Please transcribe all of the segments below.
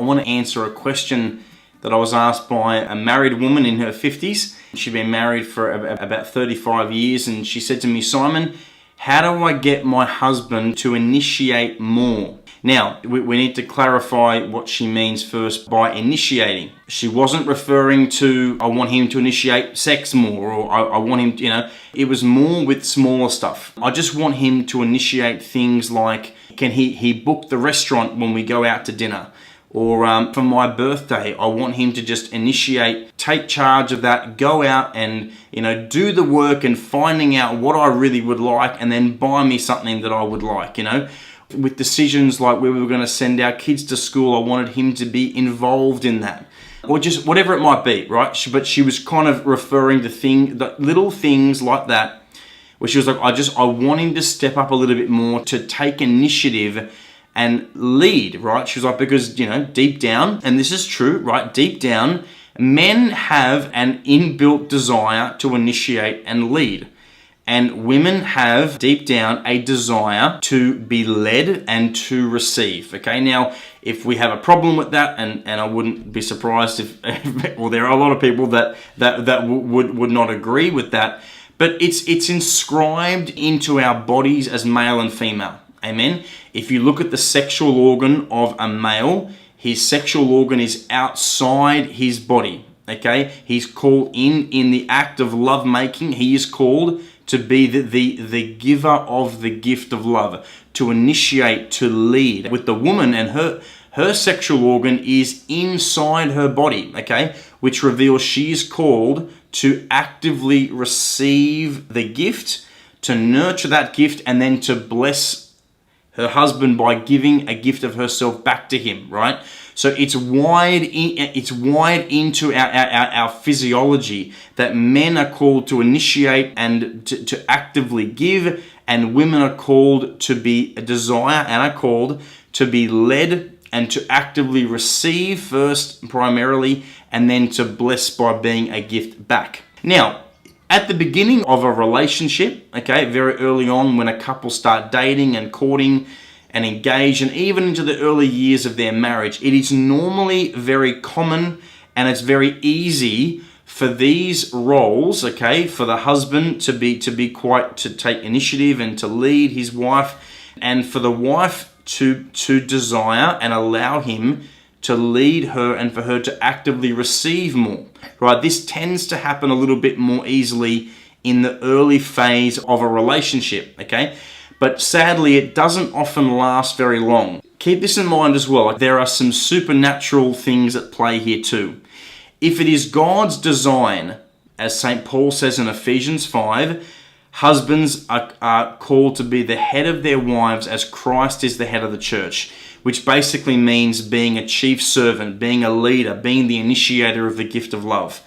want to answer a question that I was asked by a married woman in her 50s. She'd been married for about 35 years, and she said to me, Simon, how do I get my husband to initiate more? Now, we need to clarify what she means first by initiating. She wasn't referring to, I want him to initiate sex more, or I want him to, it was more with smaller stuff. I just want him to initiate things like, can he book the restaurant when we go out to dinner? Or for my birthday, I want him to just initiate, take charge of that, go out and, do the work and finding out what I really would like, and then buy me something that I would like, With decisions like where we were going to send our kids to school, I wanted him to be involved in that. Or just whatever it might be, right? But she was kind of referring to the little things like that, where she was like, I want him to step up a little bit more, to take initiative and lead, right? She was like, because, deep down, and this is true, right? Deep down, men have an inbuilt desire to initiate and lead. And women have deep down a desire to be led and to receive. Okay, now if we have a problem with that, and I wouldn't be surprised if well, there are a lot of people that would not agree with that, but it's inscribed into our bodies as male and female. Amen. If you look at the sexual organ of a male, his sexual organ is outside his body. Okay, he's called in the act of love making. He is called to be the giver of the gift of love, to initiate, to lead. With the woman, and her sexual organ is inside her body, okay, which reveals she is called to actively receive the gift, to nurture that gift, and then to bless her husband by giving a gift of herself back to him, right? So it's wired into our physiology that men are called to initiate and to actively give, and women are called to be a desire and are called to be led and to actively receive first primarily, and then to bless by being a gift back. Now, at the beginning of a relationship, okay, very early on when a couple start dating and courting and engage, and even into the early years of their marriage, it is normally very common and it's very easy for these roles, okay, for the husband to take initiative and to lead his wife, and for the wife to desire and allow him to lead her, and for her to actively receive more, right? This tends to happen a little bit more easily in the early phase of a relationship, okay? But sadly, it doesn't often last very long. Keep this in mind as well. There are some supernatural things at play here too. If it is God's design, as St. Paul says in Ephesians 5, husbands are called to be the head of their wives as Christ is the head of the church, which basically means being a chief servant, being a leader, being the initiator of the gift of love.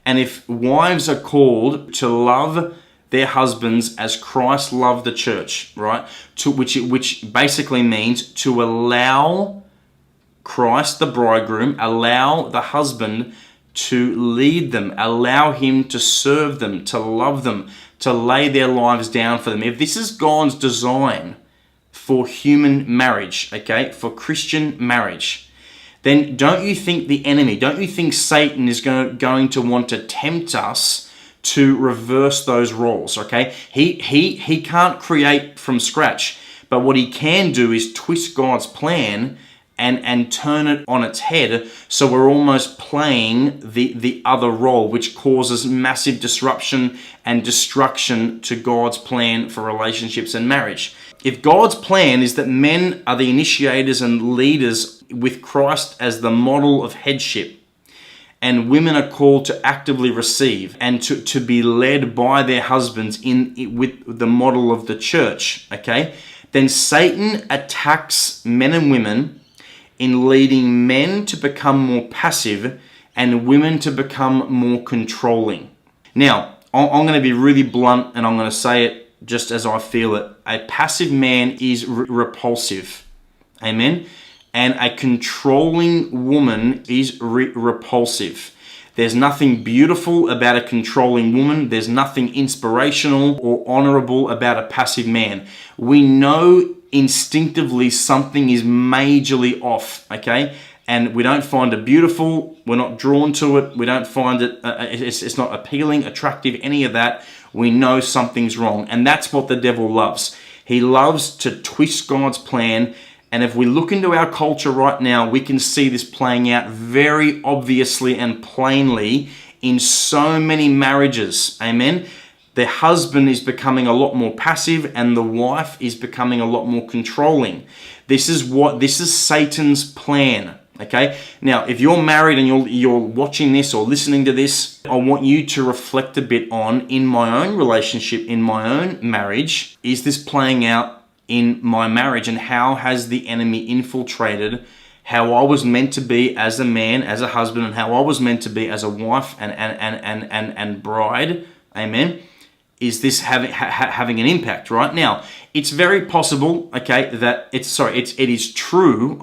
And if wives are called to love their husbands as Christ loved the church, right? Which basically means to allow Christ, the bridegroom, allow the husband to lead them, allow him to serve them, to love them, to lay their lives down for them. If this is God's design for human marriage, okay, for Christian marriage, then don't you think the enemy, don't you think Satan is going to want to tempt us to reverse those roles, okay? He can't create from scratch, but what he can do is twist God's plan and turn it on its head, so we're almost playing the other role, which causes massive disruption and destruction to God's plan for relationships and marriage. If God's plan is that men are the initiators and leaders with Christ as the model of headship, and women are called to actively receive and to be led by their husbands with the model of the church, okay, then Satan attacks men and women in leading men to become more passive and women to become more controlling. Now, I'm going to be really blunt and I'm going to say it just as I feel it. A passive man is repulsive. Amen? And a controlling woman is repulsive. There's nothing beautiful about a controlling woman. There's nothing inspirational or honorable about a passive man. We know instinctively something is majorly off, okay? and we don't find it beautiful, we're not drawn to it, we don't find it, it's not appealing, attractive, any of that, we know something's wrong. And that's what the devil loves. He loves to twist God's plan. And if we look into our culture right now, we can see this playing out very obviously and plainly in so many marriages. Amen. The husband is becoming a lot more passive and the wife is becoming a lot more controlling. This is Satan's plan. Okay. Now, if you're married and you're watching this or listening to this, I want you to reflect a bit on, in my own relationship, in my own marriage, is this playing out in my marriage, and how has the enemy infiltrated how I was meant to be as a man, as a husband, and how I was meant to be as a wife and bride. Amen. Is this having an impact right now? It's very possible, okay, that it is true,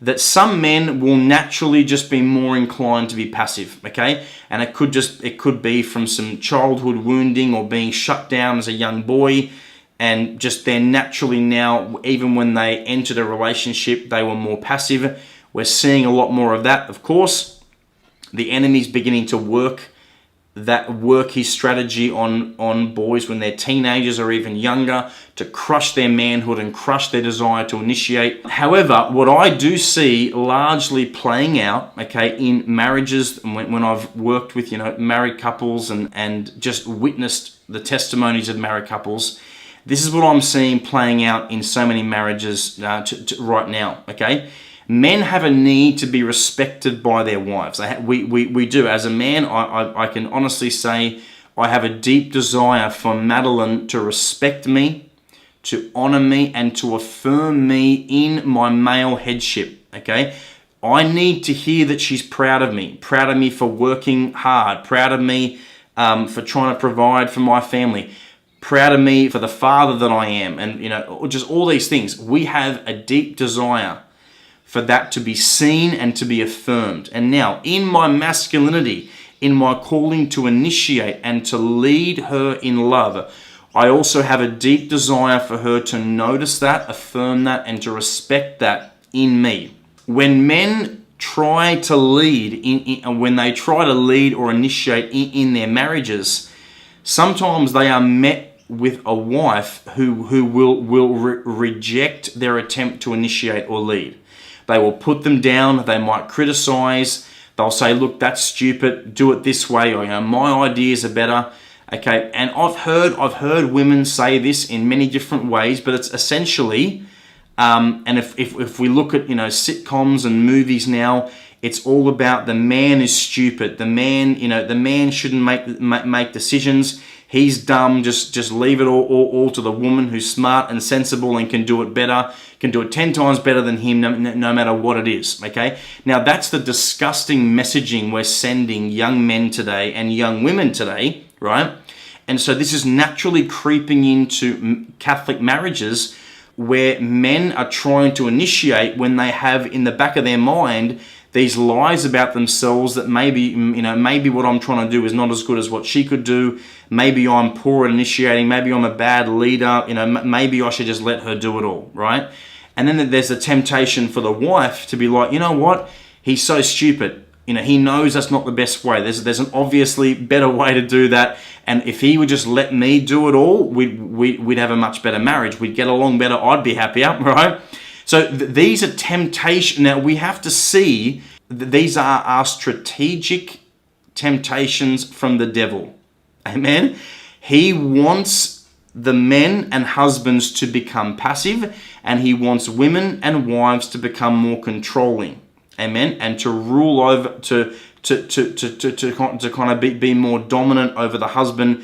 that some men will naturally just be more inclined to be passive, okay? And it could be from some childhood wounding or being shut down as a young boy, and just they're naturally now, even when they entered a relationship, they were more passive. We're seeing a lot more of that, of course. The enemy's beginning to work his strategy on boys when they're teenagers or even younger, to crush their manhood and crush their desire to initiate. However, what I do see largely playing out, okay, in marriages, when I've worked with, married couples and just witnessed the testimonies of married couples, this is what I'm seeing playing out in so many marriages right now, okay? Men have a need to be respected by their wives. We do. As a man, I can honestly say I have a deep desire for Madeline to respect me, to honor me, and to affirm me in my male headship, okay? I need to hear that she's proud of me for working hard, proud of me for trying to provide for my family, proud of me for the father that I am, and just all these things. We have a deep desire for that to be seen and to be affirmed. And now, in my masculinity, in my calling to initiate and to lead her in love, I also have a deep desire for her to notice that, affirm that, and to respect that in me. When men try to lead, when they try to lead or initiate in their marriages, sometimes they are met with a wife who will reject their attempt to initiate or lead. They will put them down. They might criticize. They'll say, "Look, that's stupid. Do it this way," or "My ideas are better." Okay, and I've heard women say this in many different ways, but it's essentially, and if we look at sitcoms and movies now, it's all about the man is stupid. The man shouldn't make decisions. He's dumb. Just leave it all to the woman who's smart and sensible and can do it better, can do it 10 times better than him, no matter what it is, okay? Now, that's the disgusting messaging we're sending young men today and young women today, right? And so this is naturally creeping into Catholic marriages where men are trying to initiate when they have in the back of their mind these lies about themselves that maybe what I'm trying to do is not as good as what she could do. Maybe I'm poor at initiating. Maybe I'm a bad leader. Maybe I should just let her do it all, right? And then there's a temptation for the wife to be like, you know what? He's so stupid. He knows that's not the best way. There's an obviously better way to do that. And if he would just let me do it all, we'd have a much better marriage. We'd get along better. I'd be happier, right? So these are temptations. Now we have to see that these are our strategic temptations from the devil. Amen. He wants the men and husbands to become passive, and he wants women and wives to become more controlling. Amen. And to rule over, to kind of be more dominant over the husband.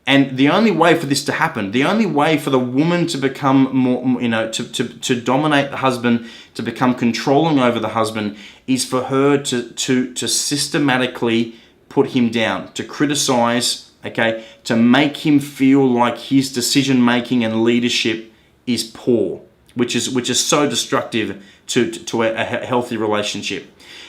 And the only way for this to happen, the only way for the woman to become more, to dominate the husband, to become controlling over the husband, is for her to systematically put him down, to criticize, okay, to make him feel like his decision making and leadership is poor, which is so destructive to a healthy relationship.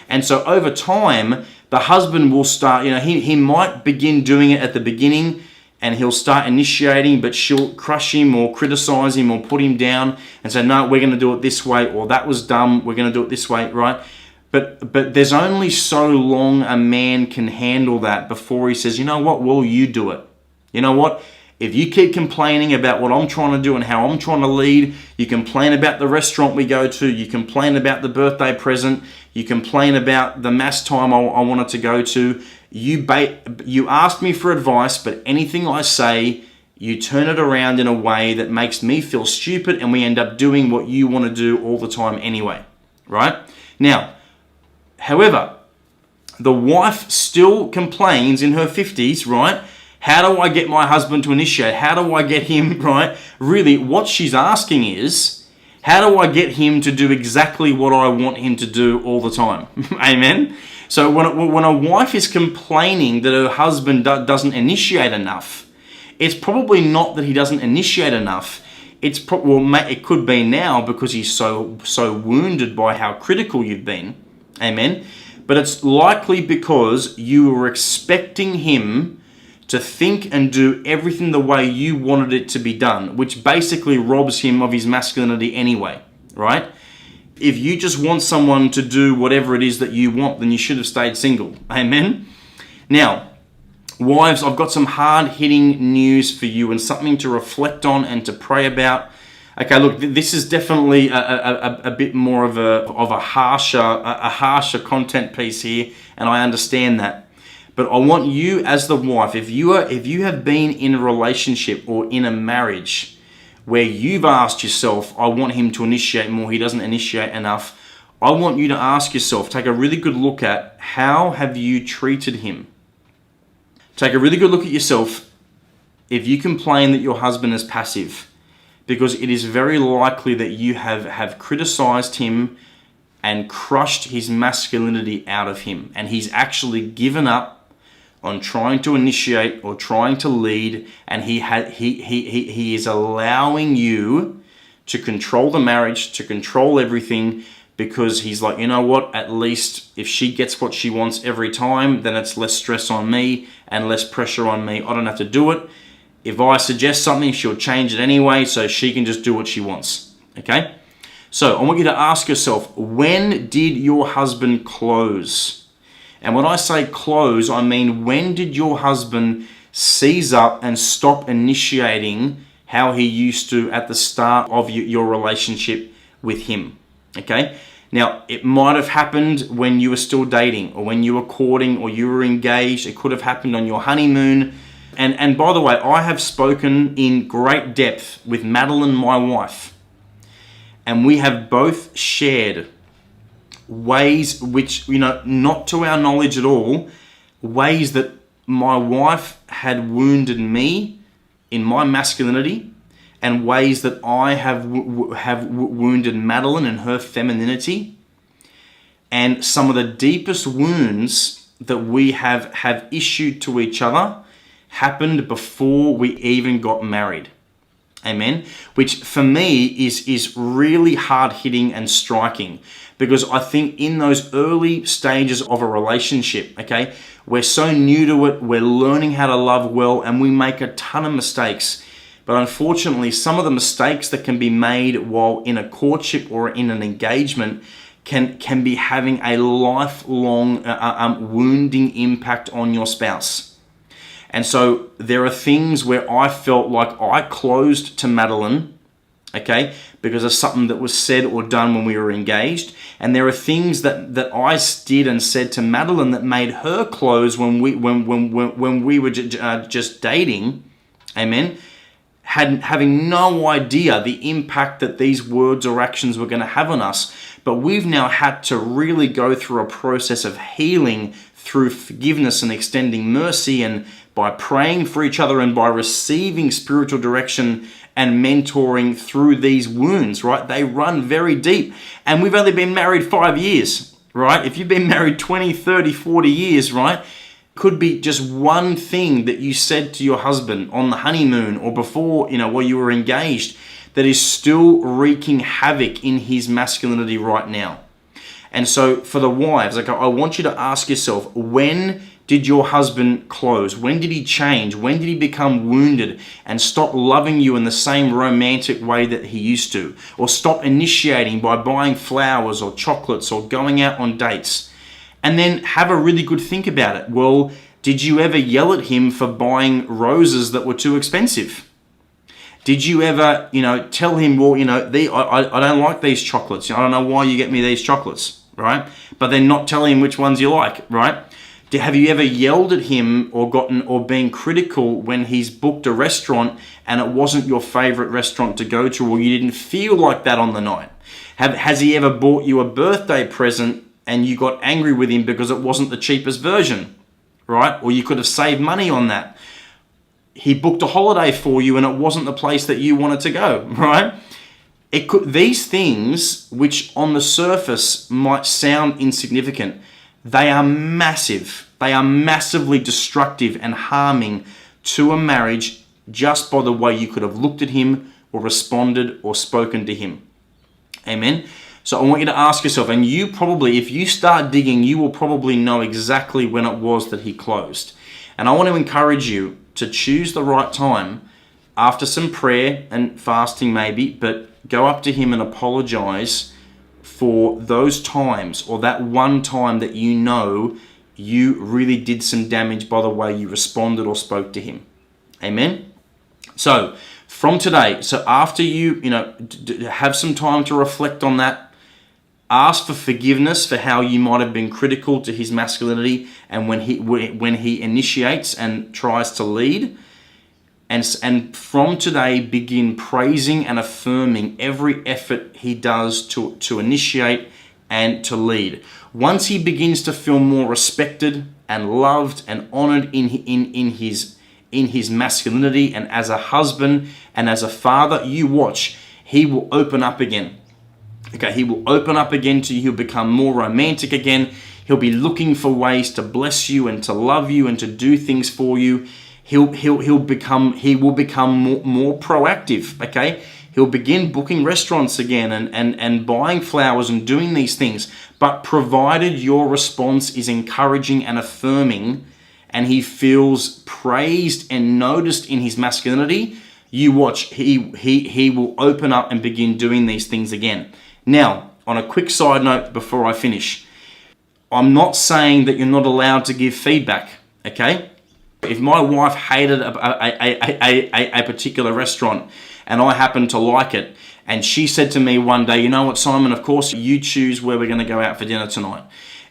And so over time, the husband will start, he might begin doing it at the beginning, and he'll start initiating, but she'll crush him or criticize him or put him down and say, no, we're going to do it this way, or that was dumb, we're going to do it this way, right? But there's only so long a man can handle that before he says, you know what, will you do it? You know what? If you keep complaining about what I'm trying to do and how I'm trying to lead, you complain about the restaurant we go to, you complain about the birthday present, you complain about the mass time I wanted to go to, you ask me for advice, but anything I say, you turn it around in a way that makes me feel stupid, and we end up doing what you want to do all the time anyway, right? Now, however, the wife still complains in her 50s, right? How do I get my husband to initiate? How do I get him, right? Really, what she's asking is, how do I get him to do exactly what I want him to do all the time? Amen? So when a wife is complaining that her husband doesn't initiate enough, it's probably not that he doesn't initiate enough. It could be now because he's so wounded by how critical you've been. Amen? But it's likely because you were expecting him to think and do everything the way you wanted it to be done, which basically robs him of his masculinity anyway, right? If you just want someone to do whatever it is that you want, then you should have stayed single. Amen? Now, wives, I've got some hard-hitting news for you and something to reflect on and to pray about. Okay, look, this is definitely a bit more of a harsher content piece here, and I understand that. But I want you as the wife, if you have been in a relationship or in a marriage where you've asked yourself, I want him to initiate more, he doesn't initiate enough, I want you to ask yourself, take a really good look at how have you treated him. Take a really good look at yourself if you complain that your husband is passive, because it is very likely that you have criticized him and crushed his masculinity out of him, and he's actually given up on trying to initiate or trying to lead, and he is allowing you to control the marriage, to control everything, because he's like, you know what, at least if she gets what she wants every time, then it's less stress on me and less pressure on me. I don't have to do it. If I suggest something, she'll change it anyway, so she can just do what she wants, okay? So I want you to ask yourself, when did your husband close? And when I say close, I mean, when did your husband seize up and stop initiating how he used to at the start of your relationship with him? Okay? Now, it might have happened when you were still dating, or when you were courting, or you were engaged. It could have happened on your honeymoon. And by the way, I have spoken in great depth with Madeline, my wife, and we have both shared ways which, not to our knowledge at all, ways that my wife had wounded me in my masculinity, and ways that I have wounded Madeline in her femininity. And some of the deepest wounds that we have issued to each other happened before we even got married. Amen? Which for me is really hard hitting and striking, because I think in those early stages of a relationship, okay, we're so new to it, we're learning how to love well, and we make a ton of mistakes. But unfortunately, some of the mistakes that can be made while in a courtship or in an engagement can be having a lifelong wounding impact on your spouse. And so there are things where I felt like I closed to Madeline, okay, because of something that was said or done when we were engaged. And there are things that I did and said to Madeline that made her close when we were just dating, amen, having no idea the impact that these words or actions were going to have on us. But we've now had to really go through a process of healing through forgiveness and extending mercy, and by praying for each other and by receiving spiritual direction and mentoring through these wounds, right? They run very deep. And we've only been married 5 years, right? If you've been married 20, 30, 40 years, right? Could be just one thing that you said to your husband on the honeymoon or before, while you were engaged, that is still wreaking havoc in his masculinity right now. And so for the wives, I want you to ask yourself, when did your husband close? When did he change? When did he become wounded and stop loving you in the same romantic way that he used to? Or stop initiating by buying flowers or chocolates or going out on dates? And then have a really good think about it. Well, did you ever yell at him for buying roses that were too expensive? Did you ever, tell him, well, I don't like these chocolates. I don't know why you get me these chocolates, right? But then not telling him which ones you like, right? Have you ever yelled at him or been critical when he's booked a restaurant and it wasn't your favorite restaurant to go to, or you didn't feel like that on the night? Has he ever bought you a birthday present and you got angry with him because it wasn't the cheapest version, right? Or you could have saved money on that. He booked a holiday for you and it wasn't the place that you wanted to go, right? These things, which on the surface might sound insignificant, they are massive. They are massively destructive and harming to a marriage just by the way you could have looked at him or responded or spoken to him. Amen? So I want you to ask yourself, and you probably, if you start digging, you will probably know exactly when it was that he closed. And I want to encourage you to choose the right time after some prayer and fasting maybe, but go up to him and apologize for those times, or that one time that you really did some damage by the way you responded or spoke to him. Amen? So from today, after you have some time to reflect on that, ask for forgiveness for how you might have been critical to his masculinity and when he initiates and tries to lead. And from today, begin praising and affirming every effort he does to initiate and to lead. Once he begins to feel more respected and loved and honored in his masculinity and as a husband and as a father, you watch, he will open up again. Okay, he will open up again to you. He'll become more romantic again. He'll be looking for ways to bless you and to love you and to do things for you. He will become more proactive, okay? He'll begin booking restaurants again and buying flowers and doing these things. But provided your response is encouraging and affirming and he feels praised and noticed in his masculinity, you watch, he will open up and begin doing these things again. Now, on a quick side note before I finish, I'm not saying that you're not allowed to give feedback, okay? If my wife hated a particular restaurant and I happened to like it, and she said to me one day, you know what, Simon, of course you choose where we're going to go out for dinner tonight.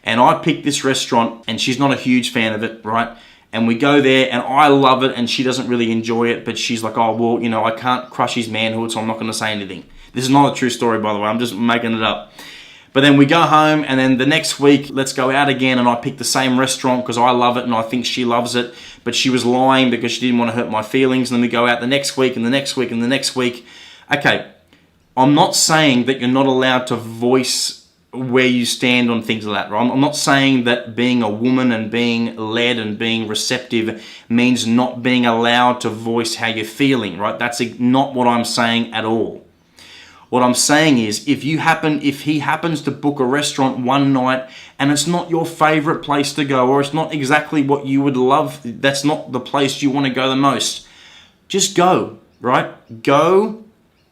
And I picked this restaurant and she's not a huge fan of it, right? And we go there and I love it and she doesn't really enjoy it, but she's like, oh, well, I can't crush his manhood, so I'm not going to say anything. This is not a true story, by the way. I'm just making it up. But then we go home and then the next week, let's go out again, and I pick the same restaurant because I love it and I think she loves it, but she was lying because she didn't want to hurt my feelings. And then we go out the next week and the next week and the next week. Okay, I'm not saying that you're not allowed to voice where you stand on things like that, right? I'm not saying that being a woman and being led and being receptive means not being allowed to voice how you're feeling, right? That's not what I'm saying at all. What I'm saying is, if he happens to book a restaurant one night and it's not your favorite place to go, or it's not exactly what you would love, that's not the place you want to go the most, just go, right? Go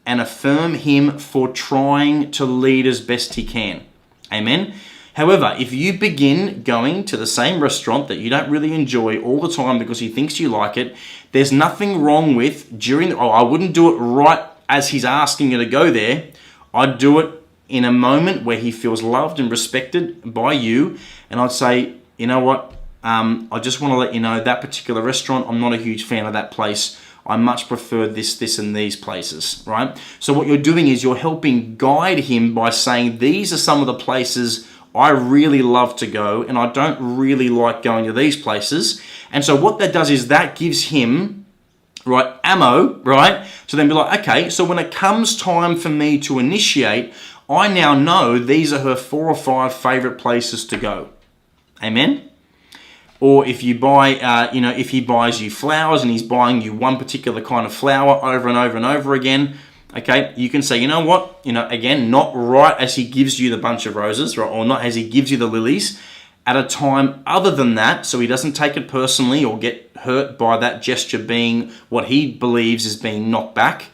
and affirm him for trying to lead as best he can. Amen? However, if you begin going to the same restaurant that you don't really enjoy all the time because he thinks you like it, there's nothing wrong with I wouldn't do it right as he's asking you to go there. I'd do it in a moment where he feels loved and respected by you. And I'd say, you know what? I just want to let you know that particular restaurant, I'm not a huge fan of that place. I much prefer this, and these places, right? So what you're doing is you're helping guide him by saying, these are some of the places I really love to go, and I don't really like going to these places. And so what that does is that gives him, right, ammo, right, to then be like, okay, so when it comes time for me to initiate, I now know these are her 4 or 5 favorite places to go. Amen? Or if you buy, if he buys you flowers and he's buying you one particular kind of flower over and over and over again, okay, you can say, you know what, again, not right as he gives you the bunch of roses, right, or not as he gives you the lilies, at a time other than that, so he doesn't take it personally or get hurt by that gesture being what he believes is being knocked back.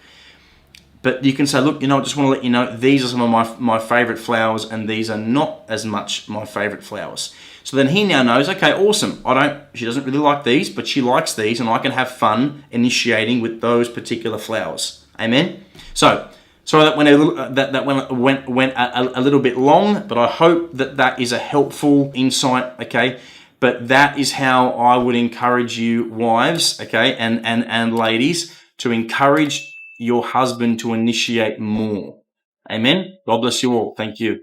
But you can say, look, I just want to let you know, these are some of my favorite flowers, and these are not as much my favorite flowers. So then he now knows, okay, awesome. She doesn't really like these, but she likes these, and I can have fun initiating with those particular flowers. Amen. So sorry that went a little bit long, but I hope that is a helpful insight. Okay. But that is how I would encourage you, wives, okay, and ladies, to encourage your husband to initiate more. Amen. God bless you all. Thank you.